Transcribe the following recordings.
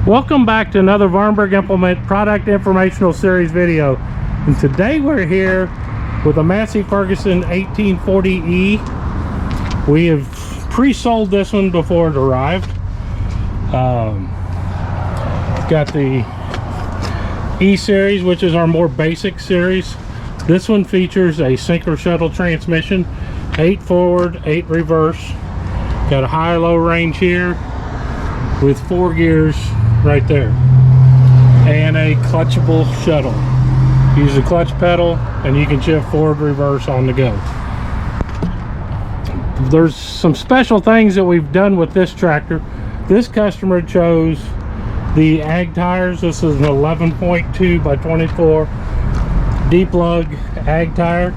Welcome back to another Vahrenberg Implement product informational series video, and today we're here with a Massey Ferguson 1840E. We have pre-sold this one before it arrived. Got the E series, which is our more basic series. This one features a SynchroShuttle transmission, 8 forward, 8 reverse. Got a high-low range here with 4 gears right there, and a clutchable shuttle. Use the clutch pedal and you can shift forward, reverse on the go. There's some special things that we've done with this tractor. This customer chose the ag tires. This is an 11.2 by 24 deep lug ag tire.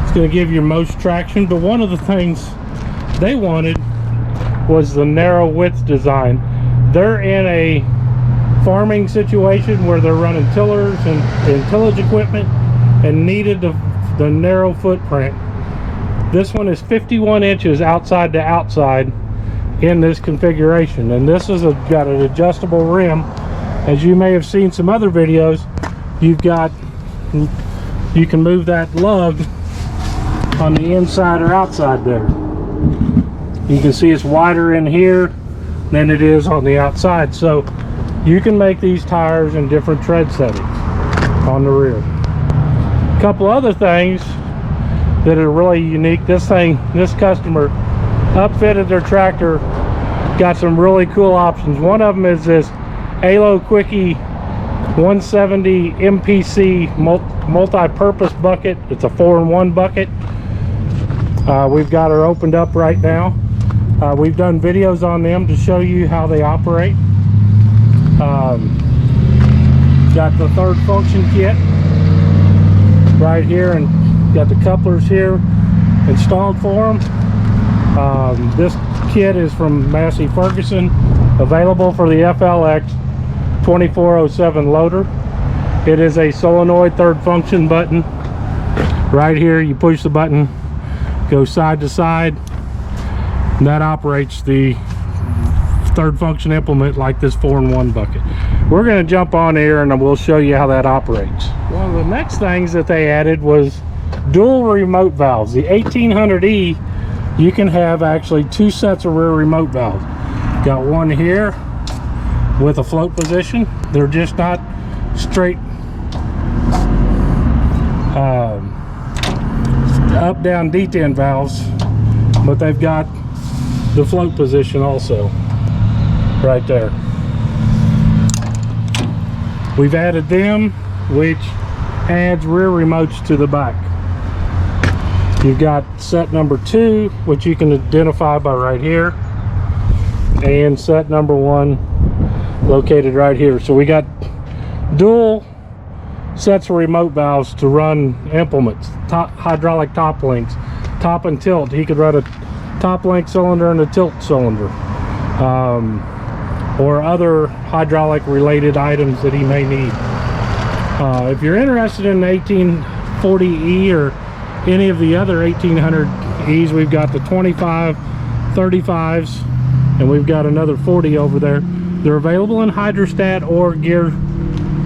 It's going to give you most traction, but one of the things they wanted was the narrow width design. They're in a farming situation where they're running tillers and tillage equipment and needed the narrow footprint. This one is 51 inches outside to outside in this configuration, and this is got an adjustable rim. As you may have seen some other videos, you can move that lug on the inside or outside there. You can see it's wider in here than it is on the outside, so you can make these tires in different tread settings on the rear. A couple other things that are really unique. This customer upfitted their tractor, got some really cool options. One of them is this AGCO Quicke 170 MPC multi-purpose bucket. It's a 4-in-1 bucket. We've got her opened up right now. We've done videos on them to show you how they operate. Got the third function kit right here, and got the couplers here installed for them. This kit is from Massey Ferguson, available for the FLX 2407 loader. It is a solenoid third function button. Right here you push the button, go side to side, and that operates the third function implement like this 4-in-1 bucket. We're going to jump on here and we'll show you how that operates. One of the next things that they added was dual remote valves. The 1800E, you can have actually 2 sets of rear remote valves. Got one here with a float position. They're just not straight up down detent valves, but they've got the float position also right there. We've added them, which adds rear remotes to the back. You've got set number 2, which you can identify by right here, and set number 1 located right here. So we got dual sets of remote valves to run implements, hydraulic top links, top and tilt. He could run a top link cylinder and a tilt cylinder, or other hydraulic related items that he may need. If you're interested in the 1840E or any of the other 1800Es, we've got the 25, 35s, and we've got another 40 over there. They're available in hydrostat or gear,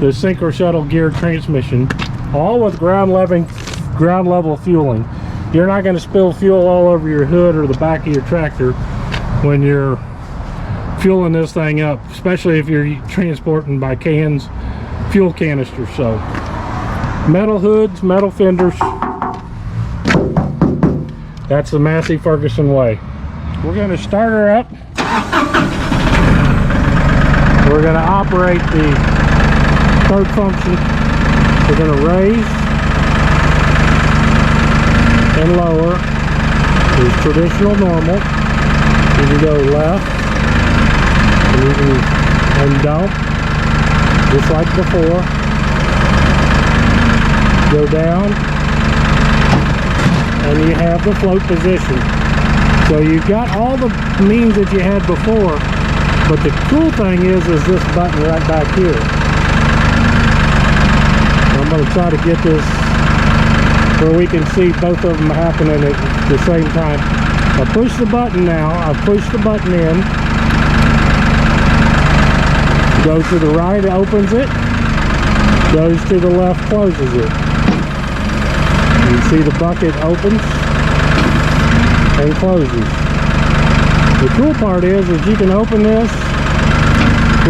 the SynchroShuttle gear transmission, all with ground level fueling. You're not going to spill fuel all over your hood or the back of your tractor when you're fueling this thing up, especially if you're transporting by cans, fuel canisters. So metal hoods, metal fenders, that's the Massey Ferguson way. We're going to start her up. We're going to operate the third function. We're going to raise and lower. Is traditional normal. You can go left, and you can undump just like before. Go down, and you have the float position. So you've got all the means that you had before, but the cool thing is this button right back here. I'm going to try to get this where we can see both of them happening at the same time. I push the button now. I push the button in. Goes to the right, opens it. Goes to the left, closes it. You see the bucket opens and closes. The cool part is you can open this,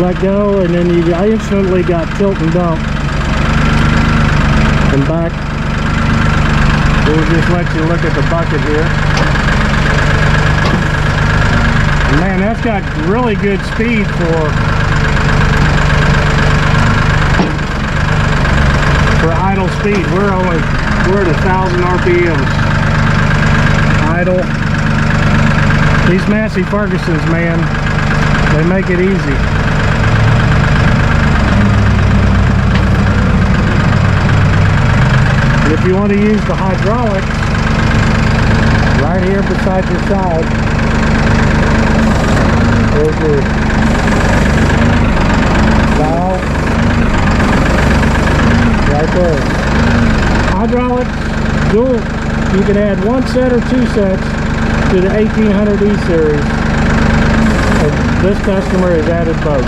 let go, and then you instantly got tilt and dump. And back. We'll just let you look at the bucket here. And man, that's got really good speed for idle speed. We're at 1,000 RPMs. Idle. These Massey Fergusons, man, they make it easy. And if you want to use the hydraulics, right here beside your side, there's your valve. Right there. Hydraulics, dual. You can add one set or two sets to the 1800E series. And this customer has added both.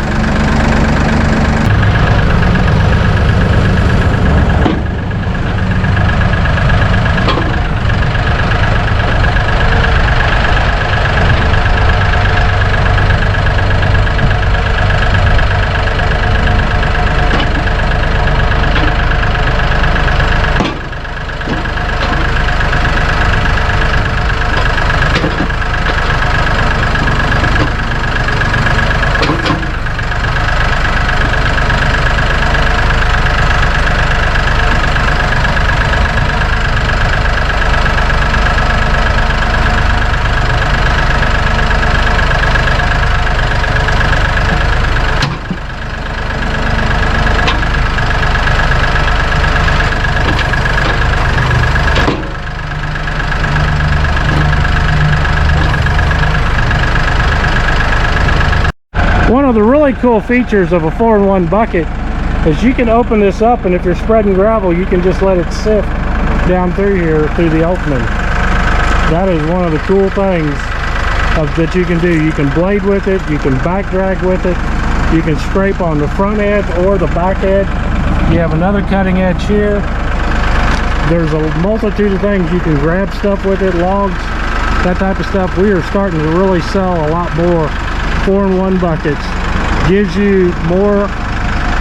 One of the really cool features of a 4-in-1 bucket is you can open this up, and if you're spreading gravel, you can just let it sift down through here through the opening. That is one of the cool things that you can do. You can blade with it, you can back drag with it, you can scrape on the front edge or the back edge. You have another cutting edge here. There's a multitude of things. You can grab stuff with it, logs, that type of stuff. We are starting to really sell a lot more 4-in-1 buckets. Gives you more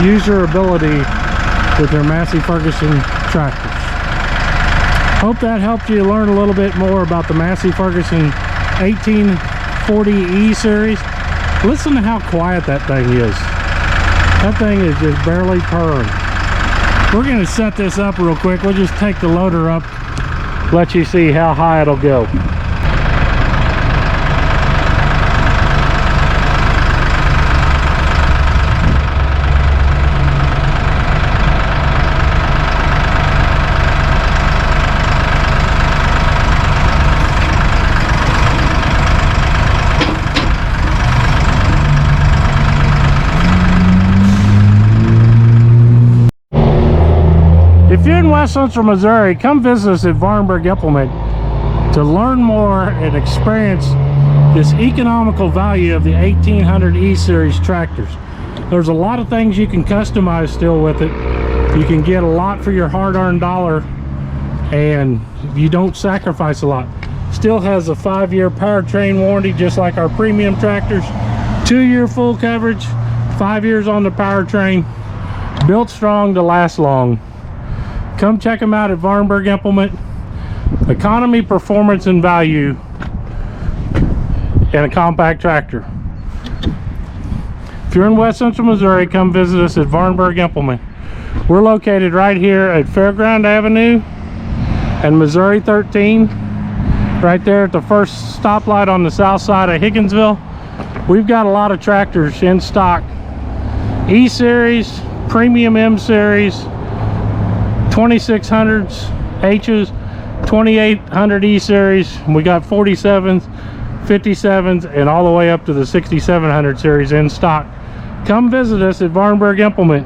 user ability with their Massey Ferguson tractors. Hope that helped you learn a little bit more about the Massey Ferguson 1840E series. Listen to how quiet that thing is. That thing is just barely purring. We're going to set this up real quick. We'll just take the loader up, let you see how high it'll go. If you're in West Central Missouri, come visit us at Vahrenberg Implement to learn more and experience this economical value of the 1800E series tractors. There's a lot of things you can customize still with it. You can get a lot for your hard-earned dollar, and you don't sacrifice a lot. Still has a 5-year powertrain warranty, just like our premium tractors. 2-year full coverage, 5 years on the powertrain. Built strong to last long. Come check them out at Vahrenberg Implement. Economy, performance, and value in a compact tractor. If you're in West Central Missouri, come visit us at Vahrenberg Implement. We're located right here at Fairground Avenue and Missouri 13, right there at the first stoplight on the south side of Higginsville. We've got a lot of tractors in stock. E-Series, Premium M-Series, 2600s, H's, 2800 E-Series. We got 47s, 57s, and all the way up to the 6700 series in stock. Come visit us at Vahrenberg Implement.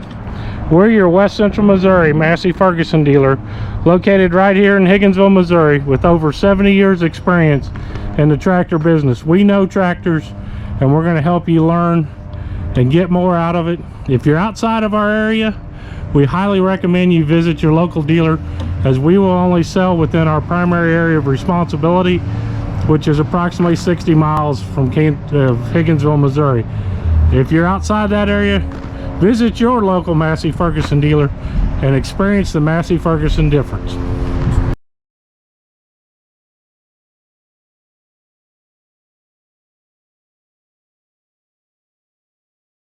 We're your West Central Missouri Massey Ferguson dealer, located right here in Higginsville, Missouri, with over 70 years experience in the tractor business. We know tractors, and we're going to help you learn and get more out of it. If you're outside of our area, we highly recommend you visit your local dealer, as we will only sell within our primary area of responsibility, which is approximately 60 miles from Higginsville, Missouri. If you're outside that area, visit your local Massey Ferguson dealer and experience the Massey Ferguson difference.